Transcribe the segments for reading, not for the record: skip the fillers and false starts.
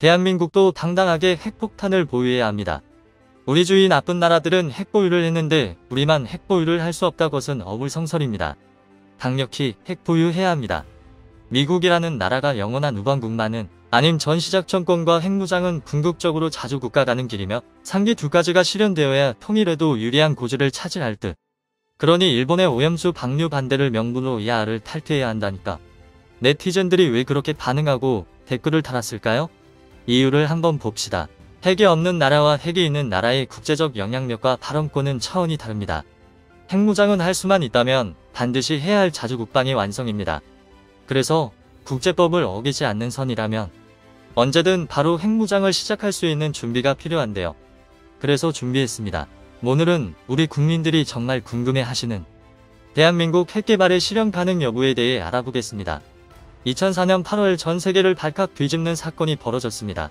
대한민국도 당당하게 핵폭탄을 보유해야 합니다. 우리 주위 나쁜 나라들은 핵보유를 했는데 우리만 핵보유를 할 수 없다는 것은 어불성설입니다. 강력히 핵보유해야 합니다. 미국이라는 나라가 영원한 우방국만은 아님 전시작전권과 핵무장은 궁극적으로 자주국가 가는 길이며 상기 두 가지가 실현되어야 통일에도 유리한 고지를 차지할 듯. 그러니 일본의 오염수 방류 반대를 명분으로 야를 탈퇴해야 한다니까. 네티즌들이 왜 그렇게 반응하고 댓글을 달았을까요? 이유를 한번 봅시다. 핵이 없는 나라와 핵이 있는 나라의 국제적 영향력과 발언권은 차원이 다릅니다. 핵무장은 할 수만 있다면 반드시 해야 할 자주국방의 완성입니다. 그래서 국제법을 어기지 않는 선이라면 언제든 바로 핵무장을 시작할 수 있는 준비가 필요한데요. 그래서 준비했습니다. 오늘은 우리 국민들이 정말 궁금해하시는 대한민국 핵개발의 실현 가능 여부에 대해 알아보겠습니다. 2004년 8월 전 세계를 발칵 뒤집는 사건이 벌어졌습니다.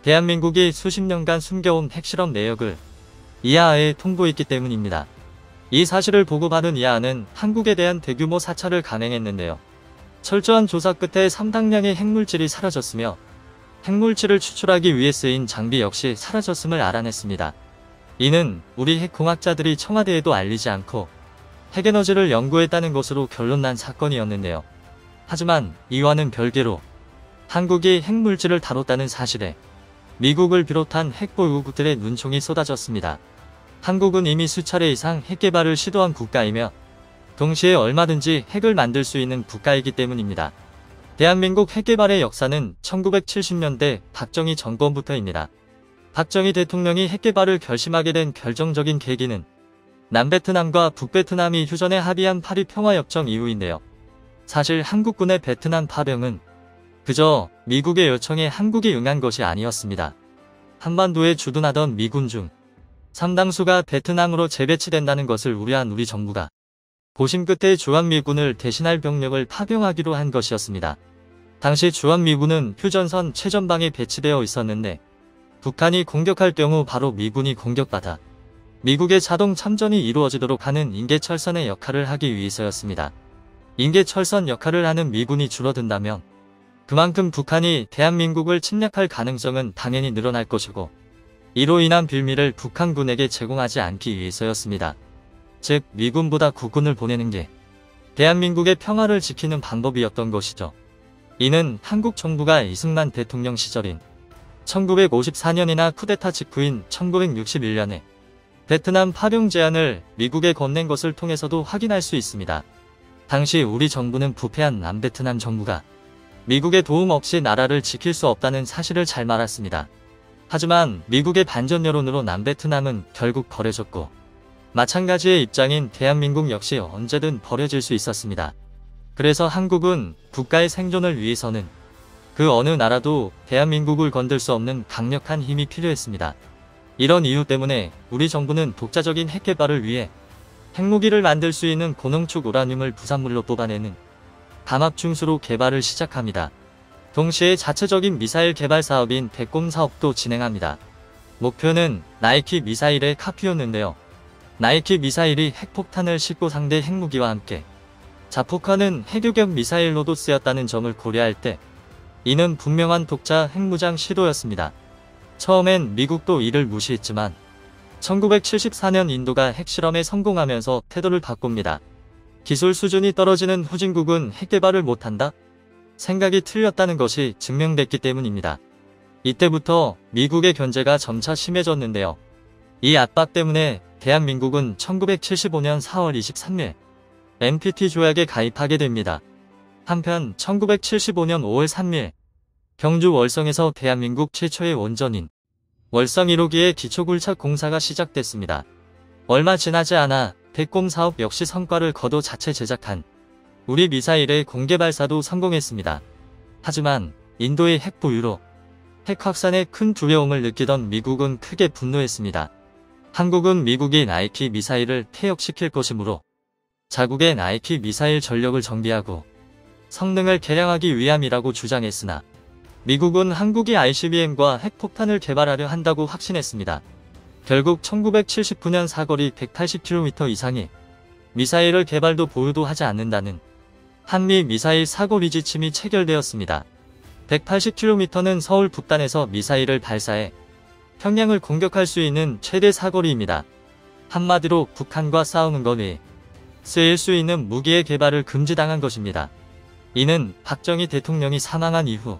대한민국이 수십 년간 숨겨온 핵실험 내역을 이하에 통보했기 때문입니다. 이 사실을 보고받은 이하는 한국에 대한 대규모 사찰을 강행했는데요. 철저한 조사 끝에 상당량의 핵물질이 사라졌으며 핵물질을 추출하기 위해 쓰인 장비 역시 사라졌음을 알아냈습니다. 이는 우리 핵공학자들이 청와대에도 알리지 않고 핵에너지를 연구했다는 것으로 결론난 사건이었는데요. 하지만 이와는 별개로 한국이 핵물질을 다뤘다는 사실에 미국을 비롯한 핵보유국들의 눈총이 쏟아졌습니다. 한국은 이미 수차례 이상 핵개발을 시도한 국가이며 동시에 얼마든지 핵을 만들 수 있는 국가이기 때문입니다. 대한민국 핵개발의 역사는 1970년대 박정희 정권부터입니다. 박정희 대통령이 핵개발을 결심하게 된 결정적인 계기는 남베트남과 북베트남이 휴전에 합의한 파리 평화협정 이후인데요. 사실 한국군의 베트남 파병은 그저 미국의 요청에 한국이 응한 것이 아니었습니다. 한반도에 주둔하던 미군 중 상당수가 베트남으로 재배치된다는 것을 우려한 우리 정부가 고심 끝에 주한미군을 대신할 병력을 파병하기로 한 것이었습니다. 당시 주한미군은 휴전선 최전방에 배치되어 있었는데 북한이 공격할 경우 바로 미군이 공격받아 미국의 자동 참전이 이루어지도록 하는 인계철선의 역할을 하기 위해서였습니다. 인계철선 역할을 하는 미군이 줄어든다면 그만큼 북한이 대한민국을 침략할 가능성은 당연히 늘어날 것이고 이로 인한 빌미를 북한군에게 제공하지 않기 위해서였습니다. 즉 미군보다 국군을 보내는 게 대한민국의 평화를 지키는 방법이었던 것이죠. 이는 한국 정부가 이승만 대통령 시절인 1954년이나 쿠데타 직후인 1961년에 베트남 파병 제안을 미국에 건넨 것을 통해서도 확인할 수 있습니다. 당시 우리 정부는 부패한 남베트남 정부가 미국의 도움 없이 나라를 지킬 수 없다는 사실을 잘 알았습니다. 하지만 미국의 반전 여론으로 남베트남은 결국 버려졌고 마찬가지의 입장인 대한민국 역시 언제든 버려질 수 있었습니다. 그래서 한국은 국가의 생존을 위해서는 그 어느 나라도 대한민국을 건들 수 없는 강력한 힘이 필요했습니다. 이런 이유 때문에 우리 정부는 독자적인 핵개발을 위해 핵무기를 만들 수 있는 고농축 우라늄을 부산물로 뽑아내는 담합중수로 개발을 시작합니다. 동시에 자체적인 미사일 개발 사업인 백곰 사업도 진행합니다. 목표는 나이키 미사일의 카피였는데요. 나이키 미사일이 핵폭탄을 싣고 상대 핵무기와 함께 자폭하는 핵유격 미사일로도 쓰였다는 점을 고려할 때 이는 분명한 독자 핵무장 시도였습니다. 처음엔 미국도 이를 무시했지만 1974년 인도가 핵실험에 성공하면서 태도를 바꿉니다. 기술 수준이 떨어지는 후진국은 핵개발을 못한다? 생각이 틀렸다는 것이 증명됐기 때문입니다. 이때부터 미국의 견제가 점차 심해졌는데요. 이 압박 때문에 대한민국은 1975년 4월 23일 NPT 조약에 가입하게 됩니다. 한편 1975년 5월 3일 경주 월성에서 대한민국 최초의 원전인 월성 1호기의 기초굴착 공사가 시작됐습니다. 얼마 지나지 않아 백곰 사업 역시 성과를 거둬 자체 제작한 우리 미사일의 공개 발사도 성공했습니다. 하지만 인도의 핵 보유로 핵 확산에 큰 두려움을 느끼던 미국은 크게 분노했습니다. 한국은 미국이 나이키 미사일을 퇴역시킬 것이므로 자국의 나이키 미사일 전력을 정비하고 성능을 개량하기 위함이라고 주장했으나 미국은 한국이 ICBM과 핵폭탄을 개발하려 한다고 확신했습니다. 결국 1979년 사거리 180km 이상의 미사일을 개발도 보유도 하지 않는다는 한미 미사일 사고 리지침이 체결되었습니다. 180km는 서울 북단에서 미사일을 발사해 평양을 공격할 수 있는 최대 사거리입니다. 한마디로 북한과 싸우는 것 외에 쓰일 수 있는 무기의 개발을 금지당한 것입니다. 이는 박정희 대통령이 사망한 이후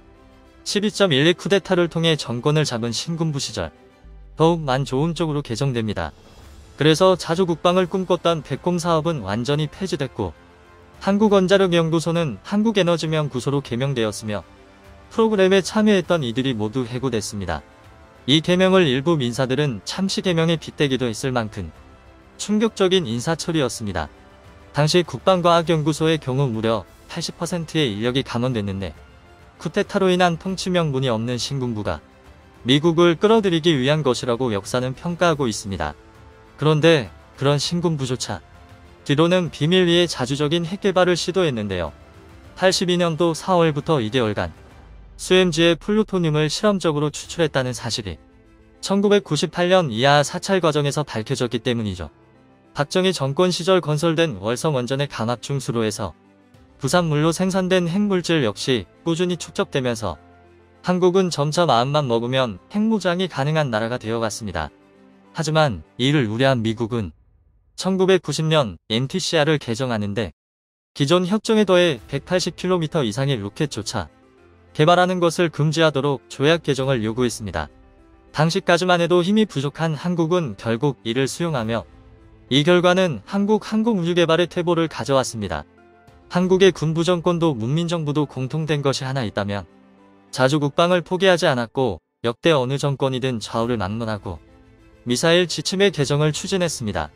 12.12 쿠데타를 통해 정권을 잡은 신군부 시절 더욱 만 좋은 쪽으로 개정됩니다. 그래서 자주국방을 꿈꿨던 백곰 사업은 완전히 폐지됐고 한국원자력연구소는 한국에너지연구소로 개명되었으며 프로그램에 참여했던 이들이 모두 해고됐습니다. 이 개명을 일부 민사들은 참시 개명에 빗대기도 했을 만큼 충격적인 인사처리였습니다. 당시 국방과학연구소의 경우 무려 80%의 인력이 감원됐는데 쿠데타로 인한 통치 명분이 없는 신군부가 미국을 끌어들이기 위한 것이라고 역사는 평가하고 있습니다. 그런데 그런 신군부조차 뒤로는 비밀리에 자주적인 핵개발을 시도했는데요. 82년도 4월부터 2개월간 수엠지에 플루토늄을 실험적으로 추출했다는 사실이 1998년 이하 사찰 과정에서 밝혀졌기 때문이죠. 박정희 정권 시절 건설된 월성원전의 감압중 수로에서 부산물로 생산된 핵물질 역시 꾸준히 축적되면서 한국은 점차 마음만 먹으면 핵무장이 가능한 나라가 되어갔습니다. 하지만 이를 우려한 미국은 1990년 MTCR을 개정하는데 기존 협정에 더해 180km 이상의 로켓조차 개발하는 것을 금지하도록 조약 개정을 요구했습니다. 당시까지만 해도 힘이 부족한 한국은 결국 이를 수용하며 이 결과는 한국 항공우주 개발의 퇴보를 가져왔습니다. 한국의 군부정권도 문민정부도 공통된 것이 하나 있다면 자주국방을 포기하지 않았고 역대 어느 정권이든 좌우를 막론하고 미사일 지침의 개정을 추진했습니다.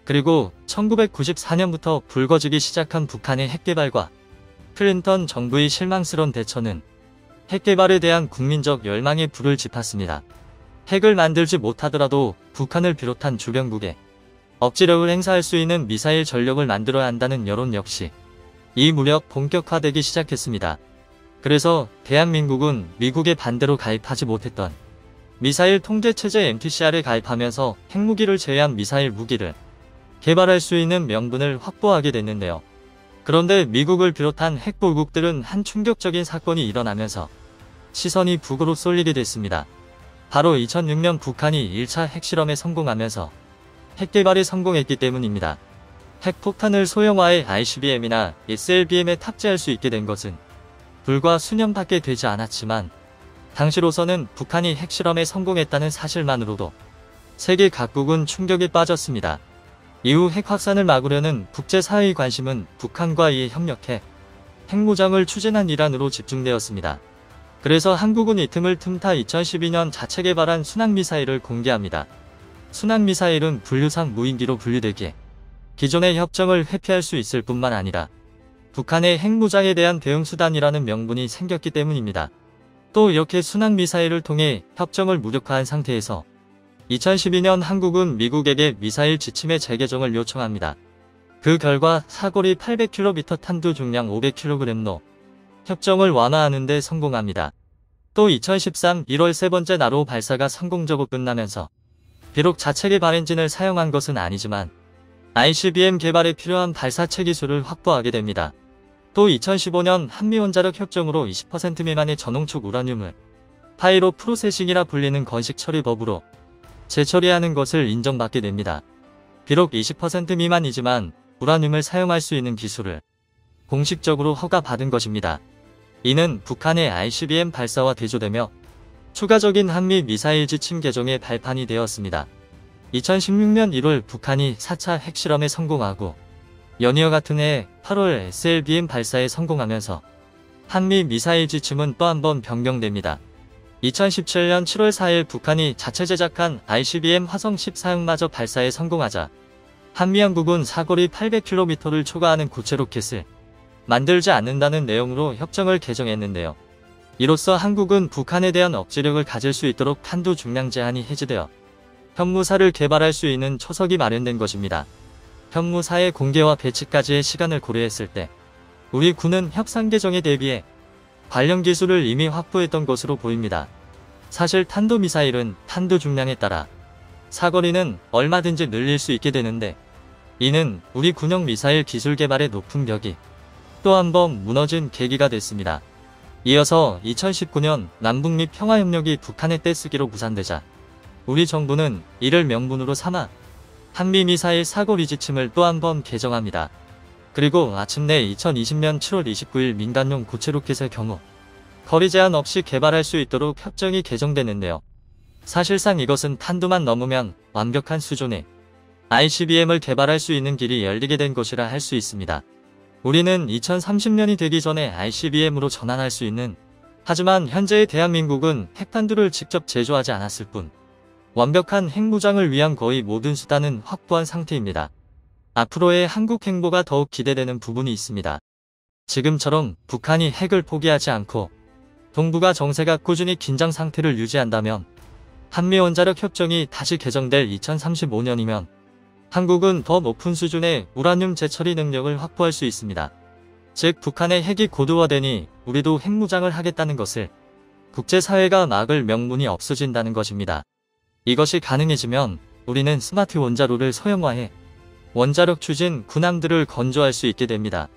그리고 1994년부터 불거지기 시작한 북한의 핵개발과 클린턴 정부의 실망스러운 대처는 핵개발에 대한 국민적 열망에 불을 지폈습니다. 핵을 만들지 못하더라도 북한을 비롯한 주변국에 억지력을 행사할 수 있는 미사일 전력을 만들어야 한다는 여론 역시 이 무렵 본격화되기 시작했습니다. 그래서 대한민국은 미국의 반대로 가입하지 못했던 미사일 통제체제 MTCR에 가입하면서 핵무기를 제외한 미사일 무기를 개발할 수 있는 명분을 확보하게 됐는데요. 그런데 미국을 비롯한 핵보국들은 한 충격적인 사건이 일어나면서 시선이 북으로 쏠리게 됐습니다. 바로 2006년 북한이 1차 핵실험에 성공하면서 핵개발에 성공했기 때문입니다. 핵폭탄을 소형화해 ICBM이나 SLBM에 탑재할 수 있게 된 것은 불과 수년밖에 되지 않았지만 당시로서는 북한이 핵실험에 성공했다는 사실만으로도 세계 각국은 충격에 빠졌습니다. 이후 핵 확산을 막으려는 국제사회의 관심은 북한과 이에 협력해 핵무장을 추진한 이란으로 집중되었습니다. 그래서 한국은 이 틈을 틈타 2012년 자체 개발한 순항미사일을 공개합니다. 순항미사일은 분류상 무인기로 분류되기에 기존의 협정을 회피할 수 있을 뿐만 아니라 북한의 핵무장에 대한 대응수단이라는 명분이 생겼기 때문입니다. 또 이렇게 순항미사일을 통해 협정을 무력화한 상태에서 2012년 한국은 미국에게 미사일 지침의 재개정을 요청합니다. 그 결과 사거리 800km 탄두 중량 500kg로 협정을 완화하는 데 성공합니다. 또 2013 1월 세 번째 나로 발사가 성공적으로 끝나면서 비록 자체 개발 엔진을 사용한 것은 아니지만 ICBM 개발에 필요한 발사체 기술을 확보하게 됩니다. 또 2015년 한미원자력 협정으로 20% 미만의 전홍축 우라늄을 파이로 프로세싱이라 불리는 건식 처리법으로 재처리하는 것을 인정받게 됩니다. 비록 20% 미만이지만 우라늄을 사용할 수 있는 기술을 공식적으로 허가받은 것입니다. 이는 북한의 ICBM 발사와 대조되며 추가적인 한미 미사일 지침 개정의 발판이 되었습니다. 2016년 1월 북한이 4차 핵실험에 성공하고 연이어 같은 해 8월 SLBM 발사에 성공하면서 한미 미사일 지침은 또 한 번 변경됩니다. 2017년 7월 4일 북한이 자체 제작한 ICBM 화성 10 사용마저 발사에 성공하자 한미양국은 사거리 800km를 초과하는 고체 로켓을 만들지 않는다는 내용으로 협정을 개정했는데요. 이로써 한국은 북한에 대한 억지력을 가질 수 있도록 탄두 중량 제한이 해제되어 현무사를 개발할 수 있는 초석이 마련된 것입니다. 현무사의 공개와 배치까지의 시간을 고려했을 때 우리 군은 협상 개정에 대비해 관련 기술을 이미 확보했던 것으로 보입니다. 사실 탄도미사일은 탄두 중량에 따라 사거리는 얼마든지 늘릴 수 있게 되는데 이는 우리 군용 미사일 기술 개발의 높은 벽이 또 한 번 무너진 계기가 됐습니다. 이어서 2019년 남북미 평화협력이 북한의 떼쓰기로 무산되자 우리 정부는 이를 명분으로 삼아 한미미사일 사고 리지침을 또 한 번 개정합니다. 그리고 마침내 2020년 7월 29일 민간용 고체 로켓의 경우 거리 제한 없이 개발할 수 있도록 협정이 개정되는데요. 사실상 이것은 탄두만 넘으면 완벽한 수준의 ICBM을 개발할 수 있는 길이 열리게 된 것이라 할 수 있습니다. 우리는 2030년이 되기 전에 ICBM으로 전환할 수 있는, 하지만 현재의 대한민국은 핵탄두를 직접 제조하지 않았을 뿐 완벽한 핵무장을 위한 거의 모든 수단은 확보한 상태입니다. 앞으로의 한국 행보가 더욱 기대되는 부분이 있습니다. 지금처럼 북한이 핵을 포기하지 않고 동북아 정세가 꾸준히 긴장 상태를 유지한다면, 한미원자력 협정이 다시 개정될 2035년이면 한국은 더 높은 수준의 우라늄 재처리 능력을 확보할 수 있습니다. 즉 북한의 핵이 고도화되니 우리도 핵무장을 하겠다는 것을 국제사회가 막을 명분이 없어진다는 것입니다. 이것이 가능해지면 우리는 스마트 원자로를 소형화해 원자력 추진 군함들을 건조할 수 있게 됩니다.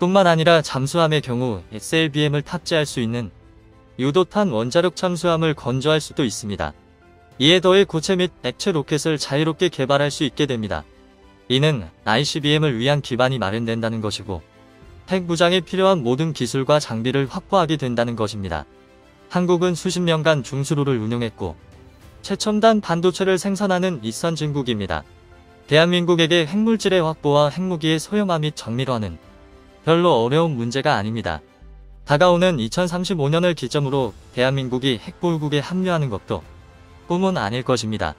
뿐만 아니라 잠수함의 경우 SLBM을 탑재할 수 있는 유도탄 원자력 잠수함을 건조할 수도 있습니다. 이에 더해 고체 및 액체 로켓을 자유롭게 개발할 수 있게 됩니다. 이는 ICBM을 위한 기반이 마련된다는 것이고 핵무장에 필요한 모든 기술과 장비를 확보하게 된다는 것입니다. 한국은 수십 년간 중수로를 운영했고 최첨단 반도체를 생산하는 일선진국입니다. 대한민국에게 핵물질의 확보와 핵무기의 소형화 및 정밀화는 별로 어려운 문제가 아닙니다. 다가오는 2035년을 기점으로 대한민국이 핵보유국에 합류하는 것도 꿈은 아닐 것입니다.